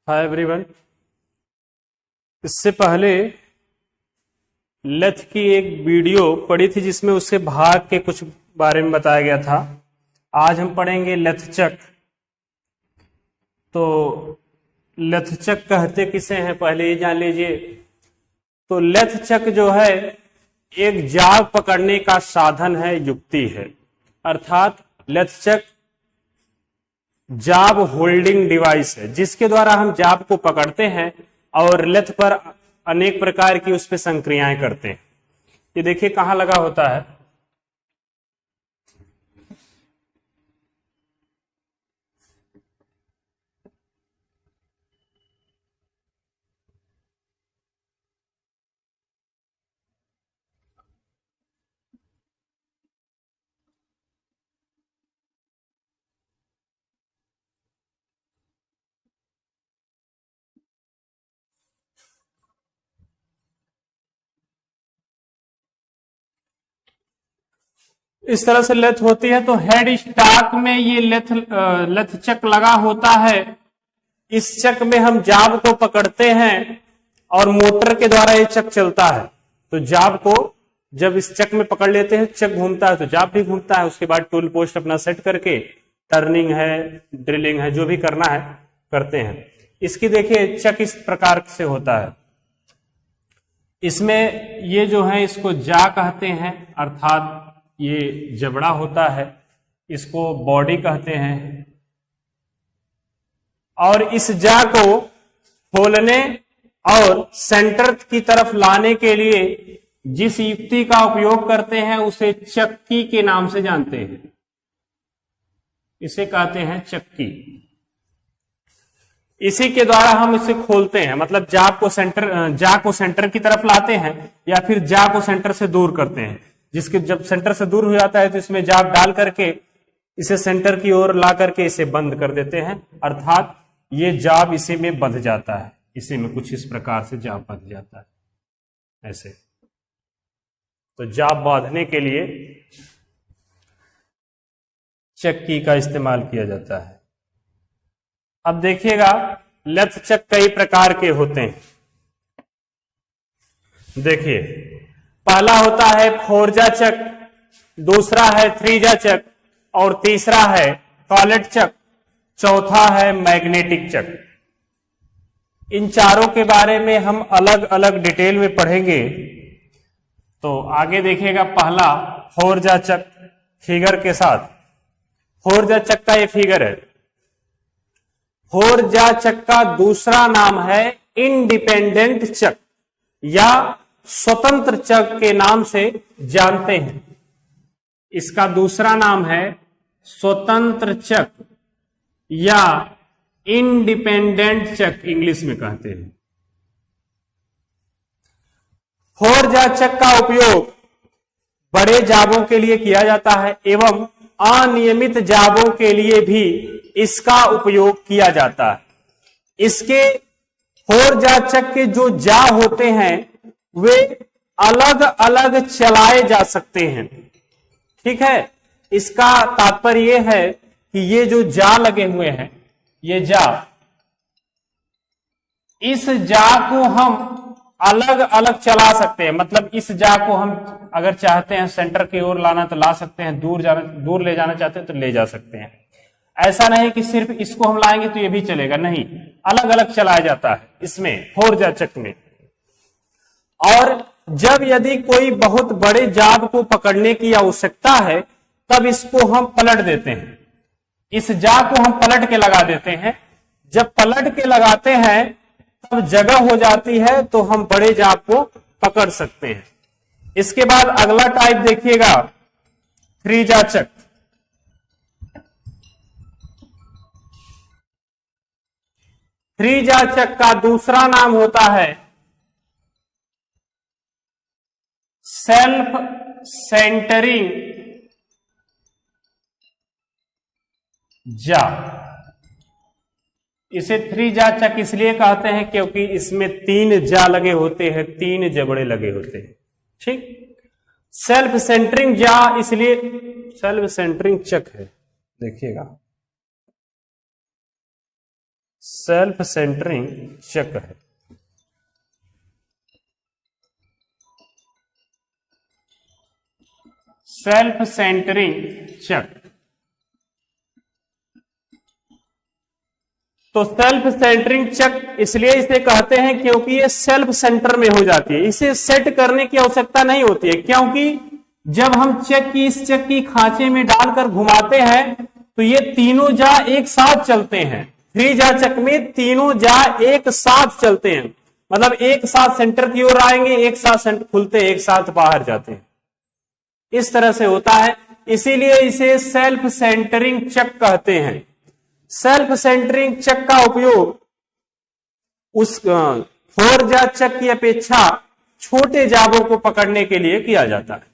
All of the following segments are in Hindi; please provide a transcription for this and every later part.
Hi everyone. इससे पहले लेथ की एक वीडियो पड़ी थी जिसमें उसके भाग के कुछ बारे में बताया गया था। आज हम पढ़ेंगे लेथ चक। तो लेथ चक कहते किसे हैं पहले ये जान लीजिए। तो लेथ चक जो है एक जाग पकड़ने का साधन है, युक्ति है। अर्थात लेथ चक जाब होल्डिंग डिवाइस है जिसके द्वारा हम जाब को पकड़ते हैं और लेथ पर अनेक प्रकार की उस पर संक्रियाएं करते हैं। ये देखिए कहां लगा होता है। इस तरह से लेथ होती है। तो हेड स्टॉक में ये लेथ चक लगा होता है। इस चक में हम जाब को पकड़ते हैं और मोटर के द्वारा ये चक चलता है। तो जाब को जब इस चक में पकड़ लेते हैं, चक घूमता है तो जाब भी घूमता है। उसके बाद टूल पोस्ट अपना सेट करके टर्निंग है, ड्रिलिंग है, जो भी करना है करते हैं। इसकी देखिए चक इस प्रकार से होता है। इसमें ये जो है इसको जा कहते हैं, अर्थात ये जबड़ा होता है। इसको बॉडी कहते हैं। और इस जा को खोलने और सेंटर की तरफ लाने के लिए जिस युक्ति का उपयोग करते हैं उसे चक्की के नाम से जानते हैं। इसे कहते हैं चक्की। इसी के द्वारा हम इसे खोलते हैं, मतलब जा को सेंटर की तरफ लाते हैं या फिर जा को सेंटर से दूर करते हैं। जिसके जब सेंटर से दूर हो जाता है तो इसमें जाब डाल करके इसे सेंटर की ओर ला करके इसे बंद कर देते हैं। अर्थात ये जाब इसी में बंध जाता है। इसी में कुछ इस प्रकार से जाब बंध जाता है ऐसे। तो जाब बांधने के लिए चक्की का इस्तेमाल किया जाता है। अब देखिएगा लेथ चक कई प्रकार के होते हैं। देखिए पहला होता है फोरजा चक, दूसरा है थ्रीजा चक और तीसरा है कॉलेट चक, चौथा है मैग्नेटिक चक। इन चारों के बारे में हम अलग अलग डिटेल में पढ़ेंगे। तो आगे देखिएगा पहला फोरजा चक फिगर के साथ। फोरजा चक का ये फिगर है। फोरजा चक का दूसरा नाम है इंडिपेंडेंट चक या स्वतंत्र चक के नाम से जानते हैं। इसका दूसरा नाम है स्वतंत्र चक या इंडिपेंडेंट चक इंग्लिश में कहते हैं। फोरजा चक का उपयोग बड़े जाबों के लिए किया जाता है एवं अनियमित जाबों के लिए भी इसका उपयोग किया जाता है। इसके फोरजा चक के जो जा होते हैं वे अलग अलग चलाए जा सकते हैं। ठीक है, इसका तात्पर्य यह है कि ये जो जा लगे हुए हैं, ये जा, इस जा को हम अलग अलग चला सकते हैं। मतलब इस जा को हम अगर चाहते हैं सेंटर की ओर लाना तो ला सकते हैं, दूर ले जाना चाहते हैं तो ले जा सकते हैं। ऐसा नहीं कि सिर्फ इसको हम लाएंगे तो ये भी चलेगा, नहीं, अलग अलग चलाया जाता है इसमें फोरजा चक में। और जब यदि कोई बहुत बड़े जाब को पकड़ने की आवश्यकता है तब इसको हम पलट देते हैं। इस जा को हम पलट के लगा देते हैं। जब पलट के लगाते हैं तब जगह हो जाती है तो हम बड़े जाब को पकड़ सकते हैं। इसके बाद अगला टाइप देखिएगा थ्रीजा चक। थ्रीजा चक का दूसरा नाम होता है सेल्फ सेंटरिंग जा। इसे थ्रीजा चक इसलिए कहते हैं क्योंकि इसमें 3 जा लगे होते हैं, 3 जबड़े लगे होते हैं। ठीक, सेल्फ सेंटरिंग जा इसलिए सेल्फ सेंटरिंग चक है। देखिएगा सेल्फ सेंटरिंग चक्र है। सेल्फ सेंटरिंग चक्र, तो सेल्फ सेंटरिंग चक्र इसलिए इसे कहते हैं क्योंकि ये सेल्फ सेंटर में हो जाती है, इसे सेट करने की आवश्यकता नहीं होती है, क्योंकि जब हम इस चक्र की खांचे में डालकर घुमाते हैं तो ये तीनों जा एक साथ चलते हैं। 3 जा चक्र में तीनों जा एक साथ चलते हैं, मतलब एक साथ सेंटर की ओर आएंगे, एक साथ सेंटर खुलते, एक साथ बाहर जाते हैं, इस तरह से होता है, इसीलिए इसे सेल्फ सेंटरिंग चक्र कहते हैं। सेल्फ सेंटरिंग चक्र का उपयोग उस 4 जा चक्र की अपेक्षा छोटे जाबों को पकड़ने के लिए किया जाता है,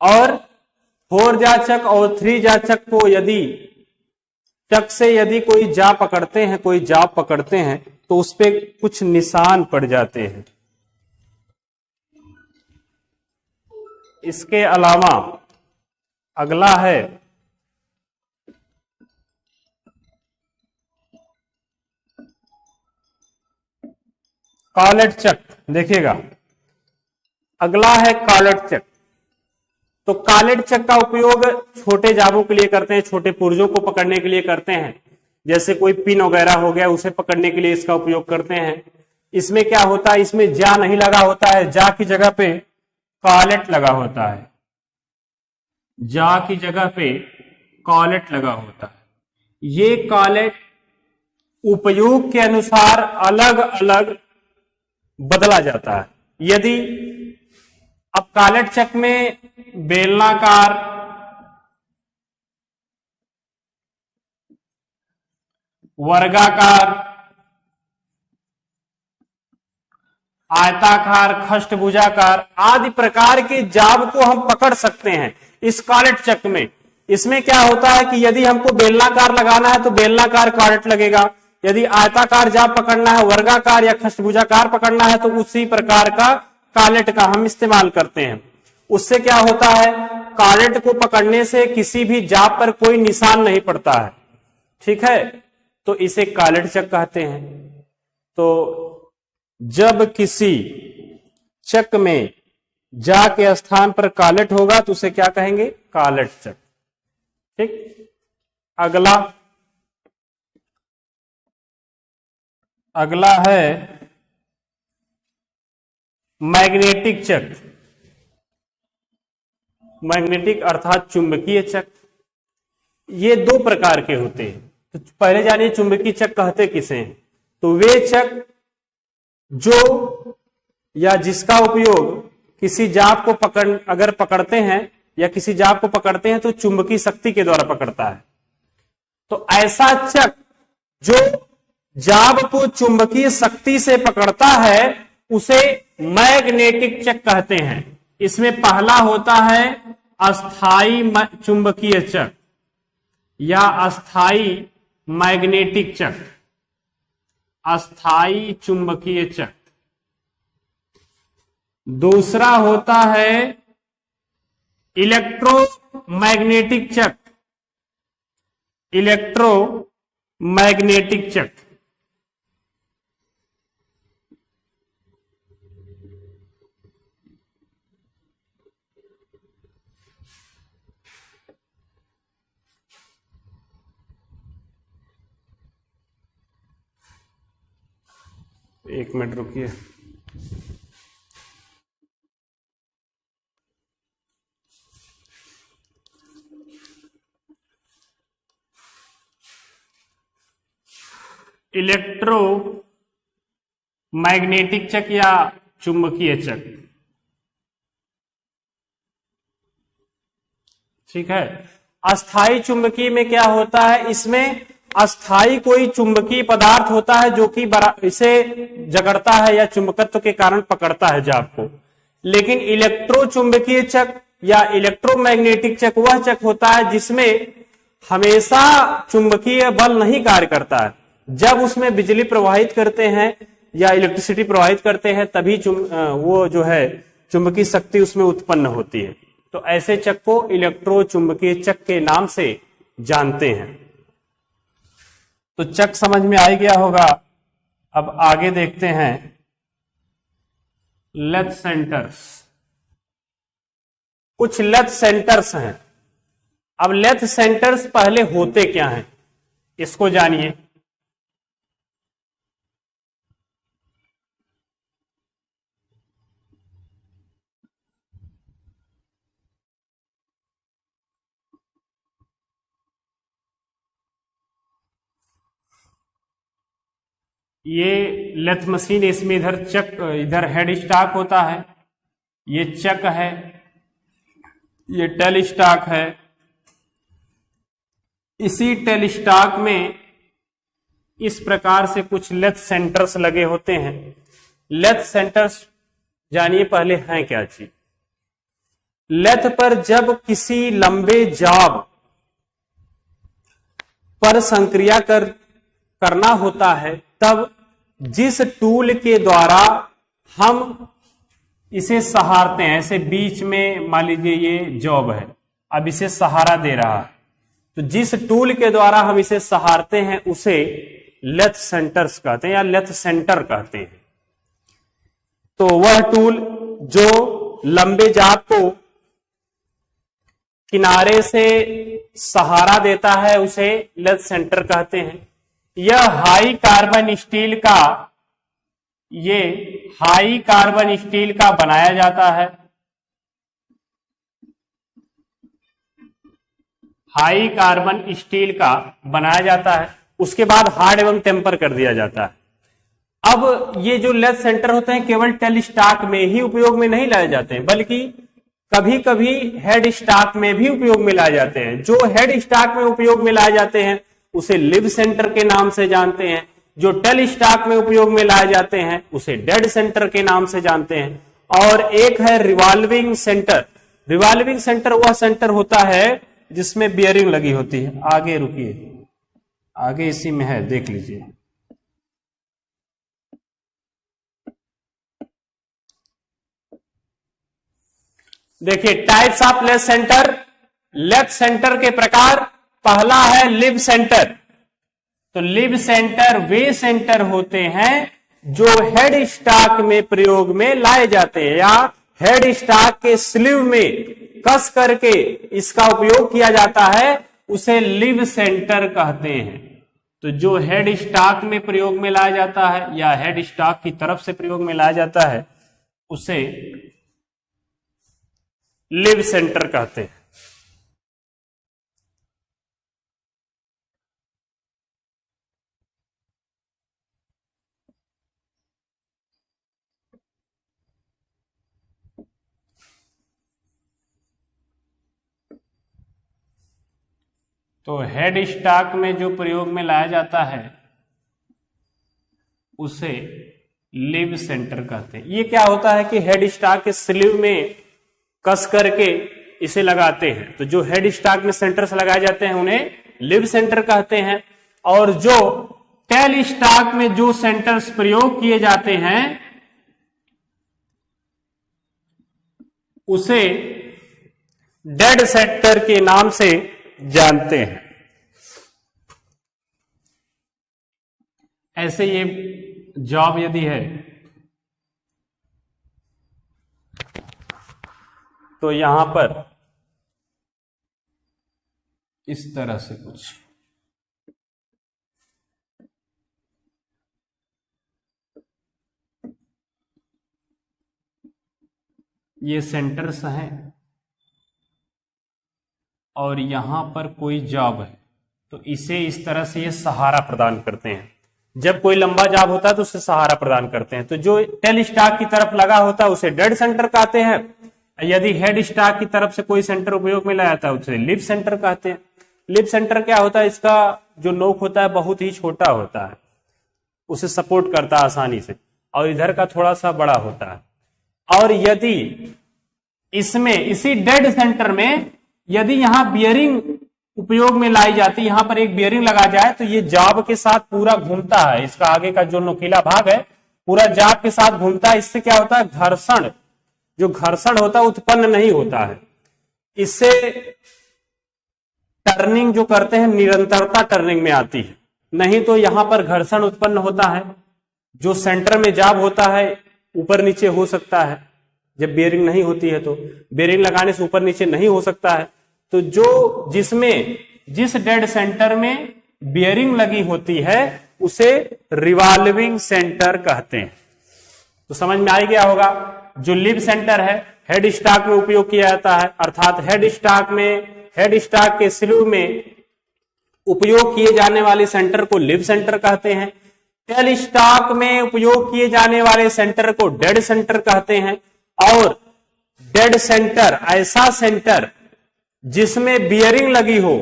और 4 जा चक्र और 3 जा चक्र को चक्र से यदि कोई जाब पकड़ते हैं तो उस पे कुछ निशान पड़ जाते हैं। इसके अलावा अगला है कॉलेट चक्र। देखिएगा, अगला है कॉलेट चक्र। तो कॉलेट चक्र का उपयोग छोटे जाबों के लिए करते हैं, छोटे पुर्जों को पकड़ने के लिए करते हैं, जैसे कोई पिन वगैरह हो गया उसे पकड़ने के लिए इसका उपयोग करते हैं। इसमें क्या होता है, इसमें जा नहीं लगा होता है, जा की जगह पे कॉलेट लगा होता है, जा की जगह पे कॉलेट लगा होता है। ये कॉलेट उपयोग के अनुसार अलग अलग बदला जाता है। यदि अब कॉलेट चक्र में बेलनाकार, वर्गाकार, आयताकार, खष्टभुजाकार आदि प्रकार के जाब को हम पकड़ सकते हैं इस कॉलेट चक्र में। इसमें क्या होता है कि यदि हमको बेलनाकार लगाना है तो बेलनाकार कॉलेट लगेगा, यदि आयताकार जाब पकड़ना है, वर्गाकार या खष्टभुजाकार पकड़ना है तो उसी प्रकार का कॉलेट का हम इस्तेमाल करते हैं। उससे क्या होता है, कॉलेट को पकड़ने से किसी भी जाब पर कोई निशान नहीं पड़ता है, ठीक है, तो इसे कॉलेट चक्र कहते हैं। तो जब किसी चक्र में जा के स्थान पर कॉलेट होगा तो उसे क्या कहेंगे, कॉलेट चक्र। ठीक, अगला है मैग्नेटिक चक्र। मैग्नेटिक अर्थात चुंबकीय चक्र। ये 2 प्रकार के होते हैं। तो पहले जानिए चुंबकीय चक्र कहते किसे हैं। तो वे चक्र जो या जिसका उपयोग किसी जाब को अगर पकड़ते हैं या किसी जाब को पकड़ते हैं तो चुंबकीय शक्ति के द्वारा पकड़ता है। तो ऐसा चक्र जो जाब को चुंबकीय शक्ति से पकड़ता है उसे मैग्नेटिक चक्र कहते हैं। इसमें पहला होता है अस्थाई चुंबकीय चक्र या अस्थाई मैग्नेटिक चक्र, अस्थाई चुंबकीय चक्र। दूसरा होता है इलेक्ट्रोमैग्नेटिक चक्र, इलेक्ट्रोमैग्नेटिक चक्र। एक मिनट रुकिए। इलेक्ट्रोमैग्नेटिक चक्र या चुंबकीय चक्र, ठीक है। अस्थाई चुंबकीय में क्या होता है, इसमें अस्थाई कोई चुंबकीय पदार्थ होता है जो कि इसे जकड़ता है या चुंबकत्व के कारण पकड़ता है जाब को। लेकिन इलेक्ट्रो चुंबकीय चक्र या इलेक्ट्रोमैग्नेटिक चक्र वह चक्र होता है जिसमें हमेशा चुंबकीय बल नहीं कार्य करता है। जब उसमें बिजली प्रवाहित करते हैं या इलेक्ट्रिसिटी प्रवाहित करते हैं तभी वो जो है चुंबकीय शक्ति उसमें उत्पन्न होती है। तो ऐसे चक्र को इलेक्ट्रो चुंबकीय चक्र के नाम से जानते हैं। तो चक समझ में आ ही गया होगा। अब आगे देखते हैं लेथ सेंटर्स। कुछ लेथ सेंटर्स हैं। अब लेथ सेंटर्स पहले होते क्या हैं इसको जानिए। ये लेथ मशीन, इसमें इधर चक, इधर हेड स्टॉक होता है, ये चक है, ये टेल स्टॉक है। इसी टेल स्टॉक में इस प्रकार से कुछ लेथ सेंटर्स लगे होते हैं। लेथ सेंटर्स जानिए पहले हैं क्या चीज। लेथ पर जब किसी लंबे जॉब पर संक्रिया करना होता है, तब जिस टूल के द्वारा हम इसे सहारते हैं, ऐसे बीच में मान लीजिए ये जॉब है, अब इसे सहारा दे रहा है, तो जिस टूल के द्वारा हम इसे सहारते हैं उसे लेथ सेंटर्स कहते हैं या लेथ सेंटर कहते हैं। तो वह टूल जो लंबे जाब को किनारे से सहारा देता है उसे लेथ सेंटर कहते हैं। यह हाई कार्बन स्टील का बनाया जाता है। हाई कार्बन स्टील का बनाया जाता है, उसके बाद हार्ड एवं टेम्पर कर दिया जाता है। अब ये जो लेथ सेंटर होते हैं केवल टेल स्टॉक में ही उपयोग में नहीं लाए जाते हैं, बल्कि कभी कभी हेड स्टॉक में भी उपयोग में लाए जाते हैं। जो हेड स्टॉक में उपयोग में लाए जाते हैं उसे लिव सेंटर के नाम से जानते हैं, जो टेल स्टॉक में उपयोग में लाए जाते हैं उसे डेड सेंटर के नाम से जानते हैं। और एक है रिवॉल्विंग सेंटर। रिवॉल्विंग सेंटर वह सेंटर होता है जिसमें बियरिंग लगी होती है। आगे रुकिए, आगे इसी में है, देख लीजिए। देखिए types of lathe centre. Lathe centre के प्रकार, पहला है लिव सेंटर। तो लिव सेंटर वे सेंटर होते हैं जो हेड स्टॉक में प्रयोग में लाए जाते हैं या हेड स्टॉक के स्लीव में कस करके इसका उपयोग किया जाता है, उसे लिव सेंटर कहते हैं। तो जो हेड स्टॉक में प्रयोग में लाया जाता है या हेड स्टॉक की तरफ से प्रयोग में लाया जाता है उसे लिव सेंटर कहते हैं। तो हेड स्टॉक में जो प्रयोग में लाया जाता है उसे लिव सेंटर कहते हैं। ये क्या होता है कि हेड स्टॉक के स्लीव में कस करके इसे लगाते हैं। तो जो हेड स्टॉक में सेंटर्स लगाए जाते हैं उन्हें लिव सेंटर कहते हैं। और जो टेल स्टॉक में जो सेंटर्स प्रयोग किए जाते हैं उसे डेड सेंटर के नाम से जानते हैं। ऐसे ये जॉब यदि है तो यहां पर इस तरह से कुछ ये सेंटर्स हैं और यहां पर कोई जॉब है, तो इसे इस तरह से ये सहारा प्रदान करते हैं। जब कोई लंबा जॉब होता है तो उसे सहारा प्रदान करते हैं। तो जो टेल स्टॉक की तरफ लगा होता है उसे डेड सेंटर कहते हैं। यदि हेड स्टॉक की तरफ से कोई सेंटर उपयोग में लाया जाता है उसे लिव सेंटर कहते हैं। लिव सेंटर क्या होता है, इसका जो नोक होता है बहुत ही छोटा होता है, उसे सपोर्ट करता है आसानी से, और इधर का थोड़ा सा बड़ा होता है। और यदि इसमें इसी डेड सेंटर में यदि यहां बियरिंग उपयोग में लाई जाती, यहां पर एक बियरिंग लगा जाए तो ये जॉब के साथ पूरा घूमता है। इसका आगे का जो नुकीला भाग है पूरा जॉब के साथ घूमता है। इससे क्या होता है, घर्षण, जो घर्षण होता है उत्पन्न नहीं होता है। इससे टर्निंग जो करते हैं निरंतरता टर्निंग में आती है। नहीं तो यहां पर घर्षण उत्पन्न होता है, जो सेंटर में जाब होता है ऊपर नीचे हो सकता है। जब बेयरिंग नहीं होती है तो बेयरिंग लगाने से ऊपर नीचे नहीं हो सकता है। तो जिस डेड सेंटर में बेयरिंग लगी होती है उसे रिवॉल्विंग सेंटर कहते हैं। तो समझ में आ गया होगा। जो लिव सेंटर है हेड स्टॉक में उपयोग किया जाता है, अर्थात हेड स्टॉक के स्लीव में उपयोग किए जाने वाले सेंटर को लिव सेंटर कहते हैं। टेल स्टॉक में उपयोग किए जाने वाले सेंटर को डेड सेंटर कहते हैं। और डेड सेंटर ऐसा सेंटर जिसमें बियरिंग लगी हो,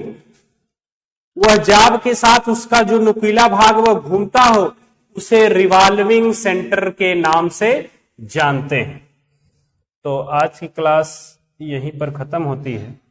वह जाब के साथ उसका जो नुकीला भाग वह घूमता हो, उसे रिवॉल्विंग सेंटर के नाम से जानते हैं। तो आज की क्लास यहीं पर खत्म होती है।